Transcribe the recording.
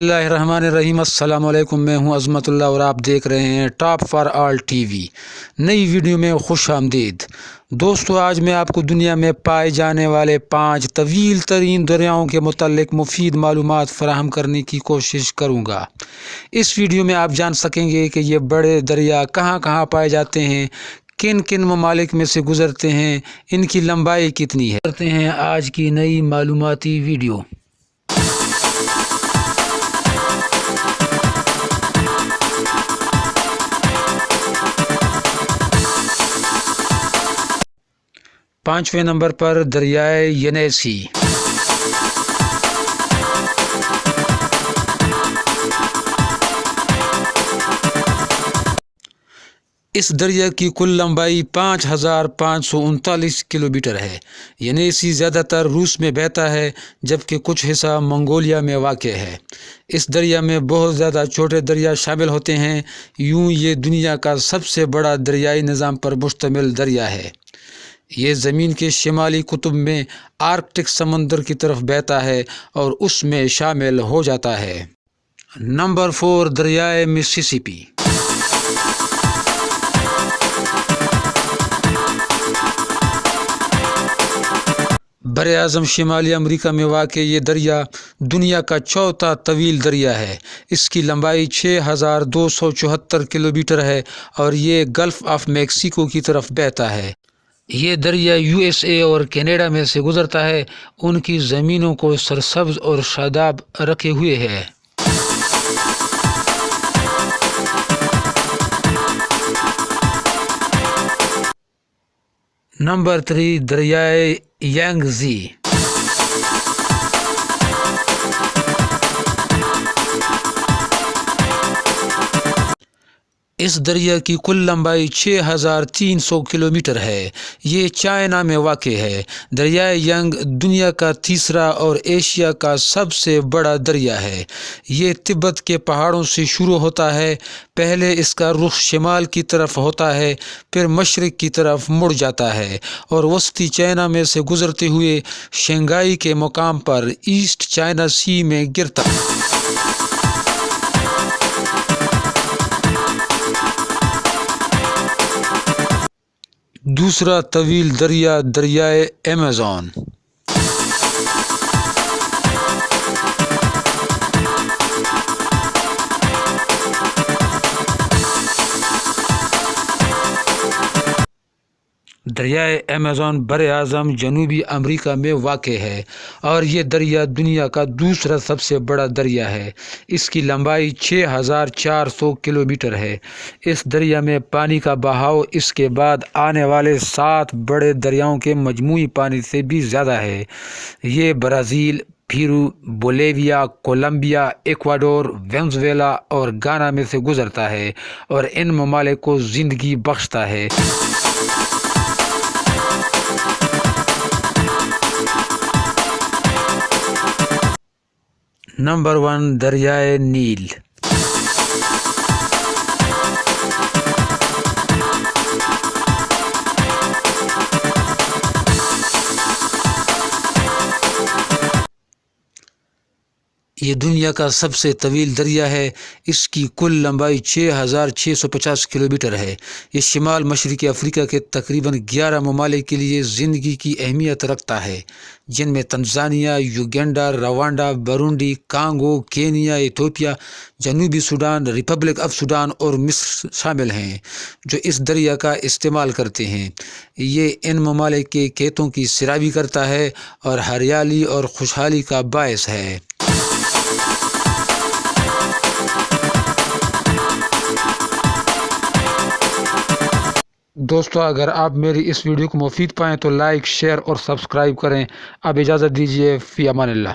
बिस्मिल्लाहिर्रहमानिर्रहीम। अस्सलाम वालेकुम। मैं हूं अज़मतुल्लाह और आप देख रहे हैं टॉप फॉर ऑल टीवी। नई वीडियो में खुश आमदीद। दोस्तों, आज मैं आपको दुनिया में पाए जाने वाले 5 तवील तरीन दरियाओं के मुतालिक मुफीद मालूमात फराहम करने की कोशिश करूँगा। इस वीडियो में आप जान सकेंगे कि ये बड़े दरिया कहाँ कहाँ पाए जाते हैं, किन किन ममालिक में से गुज़रते हैं, इनकी लंबाई कितनी है। करते हैं आज की नई मालूमाती वीडियो। पाँचवें नंबर पर दरियाए येनेसी। इस दरिया की कुल लंबाई 5539 किलोमीटर है। येनेसी ज़्यादातर रूस में बहता है, जबकि कुछ हिस्सा मंगोलिया में वाक़ है। इस दरिया में बहुत ज़्यादा छोटे दरिया शामिल होते हैं। यूँ ये दुनिया का सबसे बड़ा दरियाई निज़ाम पर मुश्तमिल दरिया है। ये ज़मीन के शिमाली कुतुब में आर्कटिक समंदर की तरफ बहता है और उसमें शामिल हो जाता है। नंबर 4 दरियाए मिसिसिपी। बर आज़म शिमाली अमरीका में वाक़ ये दरिया दुनिया का चौथा तवील दरिया है। इसकी लंबाई 6274 किलोमीटर है और ये गल्फ़ ऑफ मैक्सिको की तरफ बहता है। ये दरिया USA और कनाडा में से गुज़रता है। उनकी ज़मीनों को सरसब्ज़ और शादाब रखे हुए है। नंबर 3 दरियाए यांगज़ी। इस दरिया की कुल लंबाई 6300 किलोमीटर है। ये चाइना में वाक़ है। दरियाए यांग दुनिया का तीसरा और एशिया का सबसे बड़ा दरिया है। ये तिब्बत के पहाड़ों से शुरू होता है। पहले इसका रुख शिमाल की तरफ होता है, फिर मशरिक़ की तरफ मुड़ जाता है और वस्ती चाइना में से गुज़रते हुए शंघाई के मुकाम पर ईस्ट चाइना सी में गिरता है। दूसरा तवील दरिया दरियाए अमेज़न। दरियाए अमेज़न बर आज़म जनूबी अमरीका में वाक़ है और ये दरिया दुनिया का दूसरा सबसे बड़ा दरिया है। इसकी लंबाई 6400 किलोमीटर है। इस दरिया में पानी का बहाव इसके बाद आने वाले 7 बड़े दरियाओं के मजमूई पानी से भी ज़्यादा है। ये Brazil, Peru, Bolivia, Colombia, Ecuador, Venezuela और गाना में से गुज़रता है और इन ममालिक को ज़िंदगी बख्शता है। नंबर 1 दरियाए नील। ये दुनिया का सबसे तवील दरिया है। इसकी कुल लंबाई 6650 किलोमीटर है। ये शिमाल मशरिक़ी अफ्रीका के तकरीबन 11 ममालिक के लिए ज़िंदगी की अहमियत रखता है, जिनमें Tanzania, Uganda, Rwanda, Burundi, Congo, Kenya, Ethiopia, जनूबी सूडान, रिपब्लिक ऑफ सूडान और मिस्र शामिल हैं, जो इस दरिया का इस्तेमाल करते हैं। ये इन ममालिक के खेतों की सिराबी करता है और हरियाली और खुशहाली का बायस है। दोस्तों, अगर आप मेरी इस वीडियो को मुफीद पाएँ तो लाइक, शेयर और सब्सक्राइब करें। अब इजाज़त दीजिए। फ़ी अमानिल्लाह।